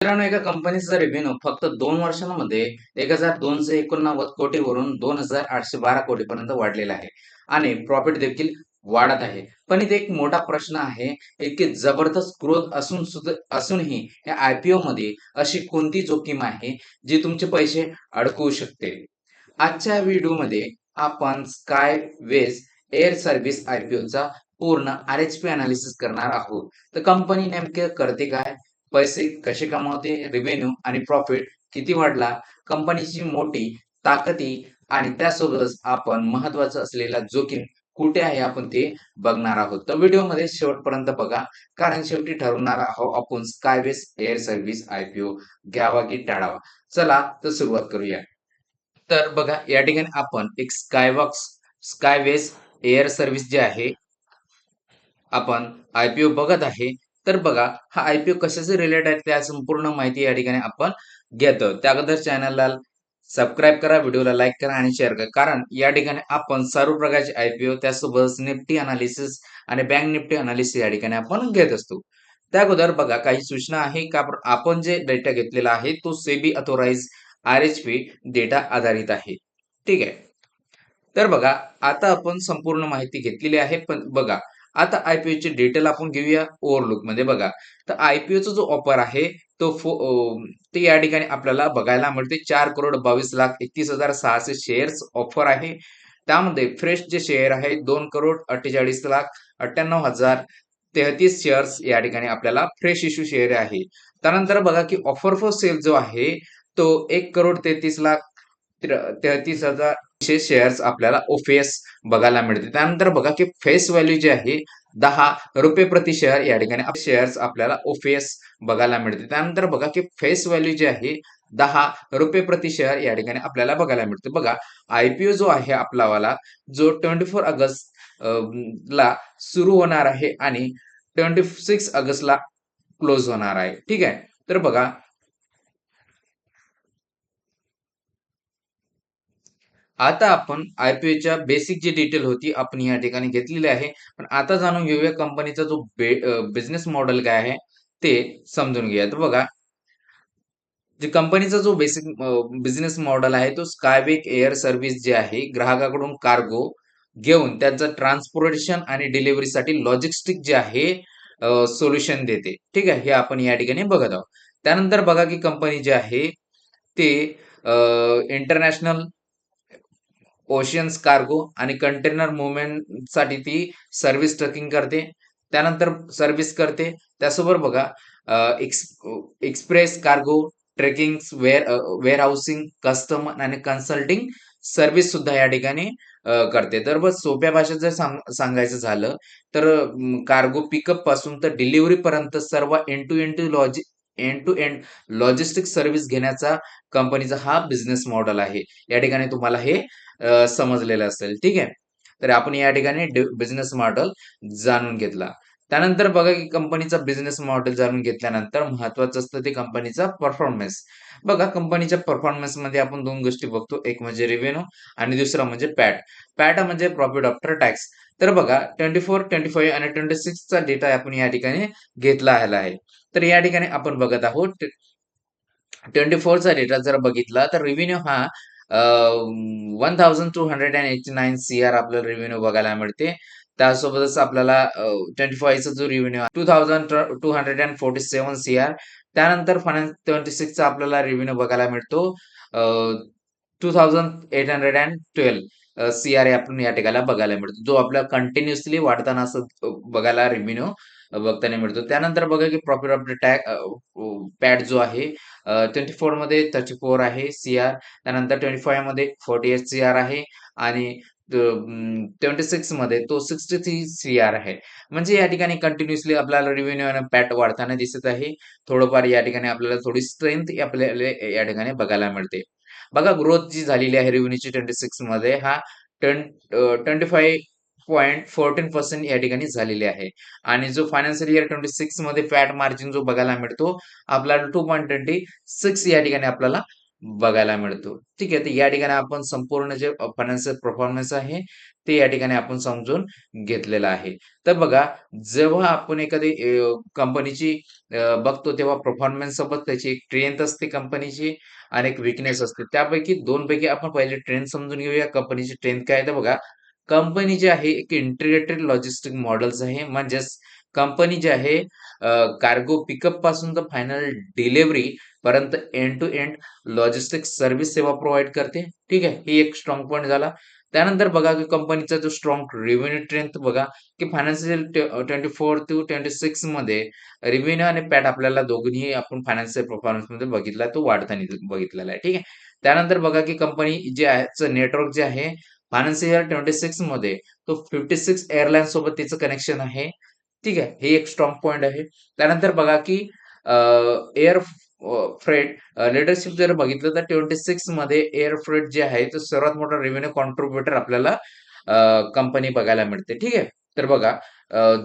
मित्रांनो, एका कंपनीचा रेव्हेन्यू फक्त 2 वर्षांमध्ये 1,289 कोटीवरून 2,812 कोटीपर्यंत वाढलेला आहे आणि प्रॉफिट देखील वाढत आहे. पण इथे एक मोठा प्रश्न आहे, इतकी जबरदस्त ग्रोथ असूनही या IPO मध्ये अशी कोणती जोखीम आहे, जी तुमचे पैसे अडकवू शकते? आजच्या व्हिडिओमध्ये आपण स्कायवेज एअर सर्व्हिस IPOचा पूर्ण RHP अनालिसिस करणार आहोत. तर कंपनी नेमके करते काय? पैसे कसे कमावते? रेव्हेन्यू आणि प्रॉफिट किती वाढला? कंपनीची मोठी ताकदी आणि त्यासोबतच आपण महत्त्वाचं असलेला जोखीम कुठे आहे आपण ते बघणार आहोत. तर व्हिडिओमध्ये शेवटपर्यंत बघा, कारण शेवटी ठरवणार आहोत आपण स्कायवेज एअर सर्व्हिस IPO घ्यावा की टाळावा. चला तर सुरुवात करूया. तर बघा या ठिकाणी आपण एक स्कायवेज एअर सर्व्हिस जे आहे आपण IPO बघत आहे. तर बघा हा IPO कशाचे रिलेटेड आहे त्या संपूर्ण माहिती या ठिकाणी आपण घेतो. त्या अगोदर चॅनलला सबस्क्राईब करा, व्हिडिओला लाईक करा आणि शेअर करा. कारण या ठिकाणी आपण सर्व प्रकारचे IPO त्यासोबत निफ्टी अनालिसिस आणि बँक निफ्टी अनालिसिस या ठिकाणी आपण घेत असतो. त्या अगोदर बघा काही सूचना आहे का आपण जे डेटा घेतलेला आहे तो सेबी अथोराइज RHP डेटा आधारित आहे. ठीक आहे. तर बघा आता आपण संपूर्ण माहिती घेतलेली आहे. पण बघा आता IPO ची डिटेल आपण घेऊया ओव्हरलुक मध्ये बघा. तर IPO चा जो ऑफर आहे तो ते या ठिकाणी आपल्याला बघायला मिळते 4,22,31,600 शेअर्स ऑफर आहे. त्यामध्ये फ्रेश जे शेअर आहे 2,48,98,93 शेअर्स या ठिकाणी आपल्याला फ्रेश इश्यू शेअर आहे. त्यानंतर बघा की ऑफर फॉर सेल जो आहे तो 1,33,33,000 शेअर्स आपल्याला OFS बघायला मिळते. त्यानंतर बघा की फेस व्हॅल्यू जे आहे ₹10 प्रति शेअर या ठिकाणी शेअर्स आपल्याला OFS बघायला मिळते. त्यानंतर बघा की फेस व्हॅल्यू जे आहे ₹10 प्रति शेअर या ठिकाणी आपल्याला बघायला मिळते. बघा IPO जो आहे आपलावाला जो 24 ऑगस्ट ला सुरू होणार आहे आणि 26 ऑगस्टला क्लोज होणार आहे. ठीक आहे. तर बघा आता आपण IPOच्या बेसिक जी डिटेल होती आपण या ठिकाणी घेतलेली आहे. पण आता जाणून घेऊया कंपनीचा जो बिझनेस मॉडेल काय आहे ते समजून घेऊया. तर बघा जे कंपनीचा जो बेसिक बिझनेस मॉडेल आहे तो स्कायवेक एअर सर्व्हिस जे आहे ग्राहकाकडून कार्गो घेऊन त्यांचं ट्रान्सपोर्टेशन आणि डिलिव्हरीसाठी लॉजिस्टिक जे आहे सोल्युशन देते. ठीक आहे. हे आपण या ठिकाणी बघत आहोत. त्यानंतर बघा की कंपनी जे आहे ते इंटरनॅशनल ओशियन्स कार्गो आणि कंटेनर मूव्हमेंटसाठी ती सर्व्हिस ट्रकिंग करते. त्यानंतर सर्व्हिस करते. त्यासोबत बघा express cargo, trekking, warehousing, custom आणि कन्सल्टिंग सर्व्हिस सुद्धा या ठिकाणी करते. तर बस सोप्या भाषेत जर सांगायचं झालं तर कार्गो पिकअप पासून तर डिलिव्हरी पर्यंत सर्व end to end logistic service घेण्याचा कंपनीचा हा बिझनेस मॉडेल आहे. या ठिकाणी तुम्हाला हे समजलेलं असेल. ठीक आहे. तर आपण या ठिकाणी बिझनेस मॉडेल जाणून घेतला. त्यानंतर बघा की कंपनीचा बिझनेस मॉडेल जाणून घेतल्यानंतर महत्वाचं असतं ते कंपनीचा परफॉर्मन्स. बघा कंपनीच्या परफॉर्मन्समध्ये आपण 2 गोष्टी बघतो. एक म्हणजे रेव्हेन्यू आणि दुसरा म्हणजे पॅट. पॅट म्हणजे प्रॉफिट आफ्टर टॅक्स. तर बघा 24, 25 आणि 26 चा डेटा आपण या ठिकाणी घेतला आला आहे. तर या ठिकाणी आपण बघत आहोत 24 चा डेटा जर बघितला तर रेव्हेन्यू हा 1289 CR आपल्याला रेव्हेन्यू बघायला मिळते. त्यासोबतच आपल्याला 25 चा जो रेव्हेन्यू आहे 2247 CR. त्यानंतर 26 चा आपल्याला रेव्हेन्यू बघायला मिळतो 2812 CR आपण या ठिकाणला बघायला मिळतो. जो आपल्याला कंटिन्युअसली वाढताना असं बघायला रेव्हेन्यू बघताना मिळतो. त्यानंतर बघा की प्रॉफिट आफ्टर पॅट जो आहे 24 मध्ये 34 आहे CR. त्यानंतर 25 मध्ये 48 CR आहे आणि 26 मध्ये तो 63 CR आहे. म्हणजे या ठिकाणी कंटिन्युअसली आपल्याला रेव्हेन्यू आणि पॅट वाढताना दिसत आहे. थोडंफार या ठिकाणी आपल्याला थोडी स्ट्रेंथ आपल्याला या ठिकाणी बघायला मिळते. बघा ग्रोथ जी झालेली आहे रेव्हेन्यूची 26 मध्ये हा 25.14% या ठिकाणी झालेली आहे. आणि जो फायनान्शियल इयर 26 मध्ये पॅट मार्जिन जो बघायला मिळतो आपल्याला 2.26 या ठिकाणी आपल्याला बघायला मिळतो. ठीक आहे. तर या ठिकाणी आपण संपूर्ण जे फायनान्शियल परफॉर्मन्स आहे, ते या ठिकाणी आपण समजून घेतलेलं आहे. तर बघा, जेव्हा आपण एखादी कंपनीची बघतो तेव्हा परफॉर्मन्स सोबत त्याची एक स्ट्रेंथ असते कंपनीची आणि एक वीकनेस असते. त्यापैकी 2 पैकी आपण पहिले स्ट्रेंथ समजून घेऊया. कंपनीची स्ट्रेंथ काय आहे? तर बघा, कंपनी जी आहे एक इंटिग्रेटेड लॉजिस्टिक मॉडेल्स आहे. म्हणजेच कंपनी जी आहे कार्गो पिकअप पासून तर फायनल डिलिव्हरी पर्यंत end to end logistics service सेवा प्रोव्हाईड करते. ठीक आहे. ही एक स्ट्रॉंग पॉइंट झाला. त्यानंतर बघा की कंपनीचा जो स्ट्रॉंग रेव्हेन्यू स्ट्रेंथ बघा की फायनान्शियल 24 टू 26 मध्ये रेव्हेन्यू आणि पॅट आपल्याला दोघीही आपण फायनान्शियल परफॉर्मन्समध्ये बघितला तो वाढताना बघितलेला आहे. ठीक आहे. त्यानंतर बघा की कंपनी जे आहे नेटवर्क जे आहे फायनान्शियल इयर 26 मध्ये तो 56 एअरलाईन्स सोबत तिचं कनेक्शन आहे. ठीक आहे. हे एक स्ट्रॉंग पॉइंट आहे. त्यानंतर बघा की एअर फ्रेट लीडरशिप जर बघितलं तर 26 मध्ये एअर फ्रेट जे आहे तो सर्वात मोठा रेव्हेन्यू कॉन्ट्रिब्युटर आपल्याला कंपनी बघायला मिळते. ठीक आहे. तर बघा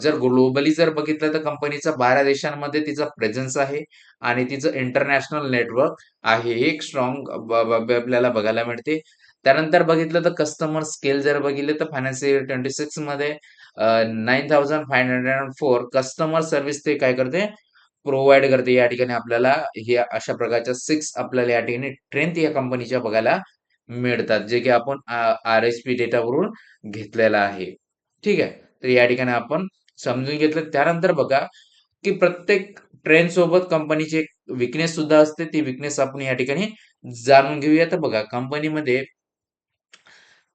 जर ग्लोबली जर बघितलं तर कंपनीचा 12 देशांमध्ये तिचा प्रेझेन्स आहे आणि तिचं इंटरनॅशनल नेटवर्क आहे. हे एक स्ट्रॉंग आपल्याला बघायला मिळते. त्यानंतर बघितलं तर कस्टमर स्केल जर बघितले तर फायनान्शियल 26 मध्ये 9504 कस्टमर सर्व्हिस ते काय करते प्रोव्हाईड करते. या ठिकाणी आपल्याला हे अशा प्रकारच्या 6 आपल्याला या ठिकाणी स्ट्रेंथ या कंपनीच्या बघायला मिळतात, जे की आपण आर-एस-पी डेटावरून घेतलेला आहे. ठीक आहे. तर या ठिकाणी आपण समजून घेतलं. त्यानंतर बघा, की प्रत्येक ट्रेंड सोबत कंपनीची एक वीकनेस सुद्धा असते. ती वीकनेस आपण या ठिकाणी जाणून घेऊया. तर बघा कंपनीमध्ये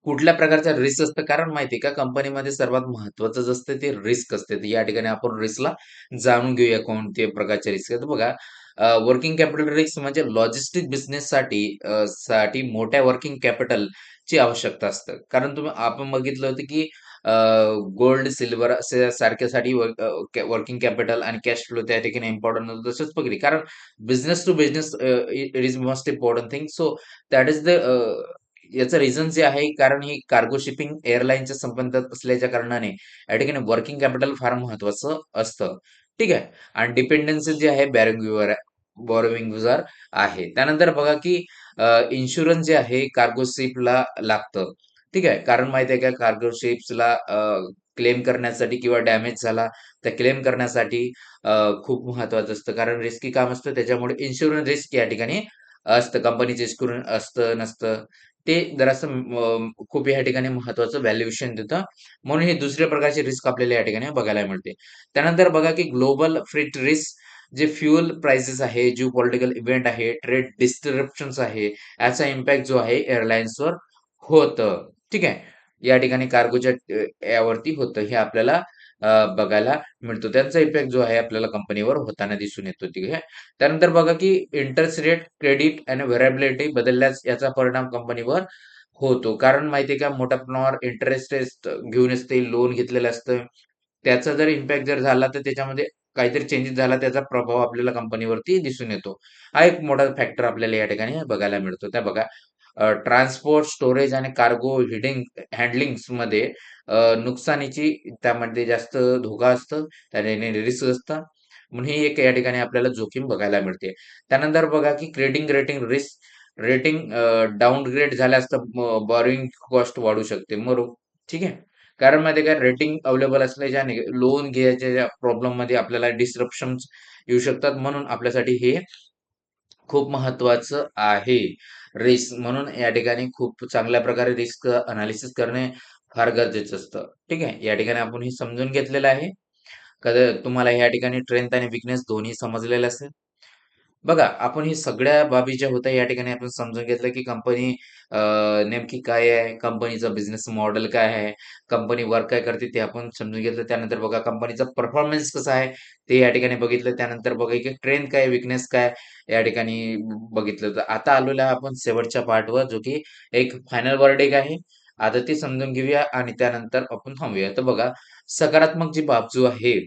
कुठल्या प्रकारचा रिस्क असतं? कारण माहिती आहे का कंपनीमध्ये सर्वात महत्त्वाचं जे असतं ते रिस्क असते. तर या ठिकाणी आपण रिस्कला जाणून घेऊया कोणत्या प्रकारचे रिस्क आहेत. बघा वर्किंग कॅपिटल रिस्क म्हणजे लॉजिस्टिक बिझनेससाठी साठी मोठ्या वर्किंग कॅपिटलची आवश्यकता असते. कारण आपण बघितलं होतं की गोल्ड, सिल्व्हर असे सारख्यासाठी वर्किंग कॅपिटल आणि कॅश फ्लो त्या ठिकाणी इम्पोर्टंट होतं. तसंच पकडली कारण business to business it is most important thing. So that is the याचं रिझन जे आहे कारण ही कार्गो शिपिंग एअरलाईनच्या संबंधात असल्याच्या कारणाने या ठिकाणी वर्किंग कॅपिटल फार महत्वाचं असतं. ठीक आहे. आणि डिपेंडन्सी जी आहे बॉरोविंगवर आहे. त्यानंतर बघा की इन्शुरन्स जे आहे कार्गो शिपला लागतं. ठीक आहे. कारण माहिती आहे का कार्गो शिप्सला क्लेम करण्यासाठी किंवा डॅमेज झाला तर क्लेम करण्यासाठी खूप महत्वाचं असतं. कारण रिस्की काम असतं त्याच्यामुळे इन्शुरन्स रिस्क या ठिकाणी असतं. कंपनीचं इन्शुरन्स असतं, नसतं. ते जरासं खूप या ठिकाणी महत्त्वाचं व्हॅल्युएशन देतं. म्हणून ही दुसऱ्या प्रकारची रिस्क आपल्याला या ठिकाणी बघायला मिळते. त्यानंतर बघा की ग्लोबल फ्रीट रिस्क जे फ्युअल प्राइसेस आहे, जिओपॉलिटिकल इव्हेंट आहे, ट्रेड डिस्टरप्शन्स आहे, याचा इम्पॅक्ट जो आहे एअरलाइन्सवर होतं. ठीक आहे. या ठिकाणी कार्गोच्या यावरती होतं. हे आपल्याला बघायला मिळतो. त्यांचा इफेक्ट जो आहे आपल्याला कंपनीवर होताना दिसून येतो. ठीक आहे. त्यानंतर बघा की इंटरेस्ट रेट, क्रेडिट आणि व्हेरिएबिलिटी बदलल्यास याचा परिणाम कंपनीवर होतो. कारण माहिती आहे का मोठ्या प्रमाणावर इंटरेस्ट घेऊनच ते लोन घेतलेलं असतं. त्याचा जर इम्पॅक्ट जर झाला तर त्याच्यामध्ये काहीतरी चेंजेस झाला त्याचा प्रभाव आपल्याला कंपनीवरती दिसून येतो. हा एक मोठा फॅक्टर आपल्याला या ठिकाणी बघायला मिळतो. त्या बघा ट्रान्सपोर्ट, स्टोरेज आणि कार्गो हँडलिंग्समध्ये नुकसानीची त्यामध्ये जास्त धोका असतं. त्याने रिस्क असतं. म्हणून ही एक या ठिकाणी आपल्याला जोखीम बघायला मिळते. त्यानंतर बघा की credit rating risk rating downgrade झाल्यास तर बॉरोइंग कॉस्ट वाढू शकते. ठीक आहे. कारण माहिती आहे का रेटिंग अवेलेबल असल्याच्याने लोन घ्यायच्या प्रॉब्लेममध्ये आपल्याला डिस्रप्शन्स येऊ शकतात. म्हणून आपल्यासाठी हे खूप महत्त्वाचं आहे. रिस्क म्हणून या ठिकाणी खूप चांगल्या प्रकारे रिस्क एनालिसिस करणे फार गरजेचं असतं. ठीक आहे. या ठिकाणी आपण हे समजून घेतलेलं आहे. तुम्हाला या ठिकाणी स्ट्रेंथ आणि वीकनेस दोन्ही समजलेलं असेल. बघा, आपण ही सगळ्या बाबी ज्या होत्या या ठिकाणी आपण समजून घेतलं, की कंपनी नेमकी काय आहे? कंपनीचा बिझनेस मॉडेल काय आहे? कंपनी वर्क काय करते? ते आपण समजून घेतलं. त्यानंतर बघा कंपनीचा परफॉर्मन्स कसा आहे? ते या ठिकाणी बघितलं. त्यानंतर बघा, की स्ट्रेंथ काय, वीकनेस काय या ठिकाणी बघितलं. तर आता आलेलो आहे आपण शेवटच्या पार्टवर, जो की एक फायनल व्हर्डिक्ट आहे. आता ते समजून घेऊया आणि त्यानंतर आपण थांबूया. तर बघा, सकारात्मक जी बाजू आहे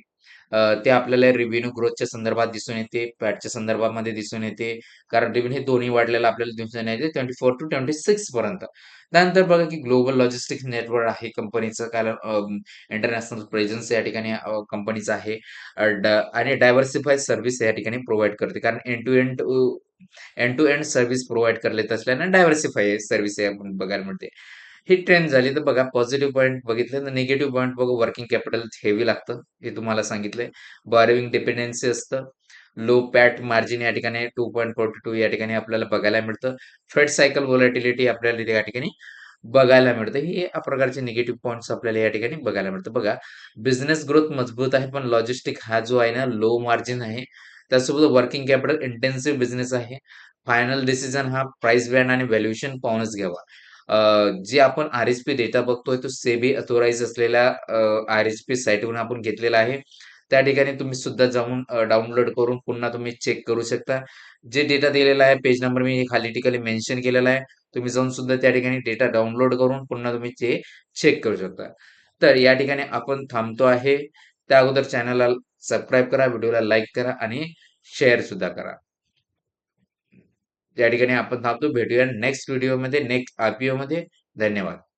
ते आपल्याला रेव्हेन्यू ग्रोथच्या संदर्भात दिसून येते, पॅटच्या संदर्भामध्ये दिसून येते. कारण रेव्हेन्यू हे दोन्ही वाढलेलं आपल्याला दिसून येते 24 टू 26 पर्यंत. त्यानंतर बघा की ग्लोबल लॉजिस्टिक्स नेटवर्क आहे कंपनीचं कारण इंटरनॅशनल प्रेझेन्स या ठिकाणी कंपनीचं आहे. आणि डायव्हर्सिफाईड सर्व्हिस या ठिकाणी प्रोव्हाईड करते. कारण end to end end to end service provide करत असल्याने डायव्हर्सिफाय सर्व्हिस आपण बघायला मिळते. ही ट्रेंड झाली. तर बघा पॉझिटिव्ह पॉईंट बघितले तर निगेटिव्ह पॉईंट बघू. वर्किंग कॅपिटल हेवी लागतं, हे तुम्हाला सांगितलंय. बॉरोविंग डिपेंडन्सी असतं. लो पॅट मार्जिन या ठिकाणी 2.42 या ठिकाणी आपल्याला बघायला मिळतं. फेड सायकल व्होलॅटिलिटी आपल्याला या ठिकाणी बघायला मिळतं. ही या प्रकारचे निगेटिव्ह पॉइंट्स आपल्याला या ठिकाणी बघायला मिळतं. बघा, बिझनेस ग्रोथ मजबूत आहे, पण लॉजिस्टिक हा जो आहे ना लो मार्जिन आहे. त्यासोबत वर्किंग कॅपिटल इंटेन्सिव्ह बिझनेस आहे. फायनल डिसिजन हा प्राइस बँड आणि व्हॅल्युएशन पाहूनच घ्यावा. जे आपण आर-एस-पी डेटा बघतोय तो सेबी अथॉराइज असलेल्या आर-एस-पी साइटवरून आपण घेतलेला आहे. त्या ठिकाणी तुम्ही सुद्धा जाऊन डाउनलोड करून पुन्हा तुम्ही चेक करू शकता. जे डेटा दिलेला आहे, पेज नंबर मी खाली ठिकाणी मेन्शन केलेला आहे. तुम्ही जाऊन सुद्धा त्या ठिकाणी डेटा डाउनलोड करून पुन्हा तुम्ही ते चेक करू शकता. तर या ठिकाणी आपण थांबतो आहे. त्या अगोदर चॅनलला सबस्क्राईब करा, व्हिडिओला लाईक करा आणि शेअर सुद्धा करा. या ठिकाणी आपण थांबतो. भेटूया नेक्स्ट व्हिडिओमध्ये, नेक्स्ट आर-पी-ओमध्ये. धन्यवाद.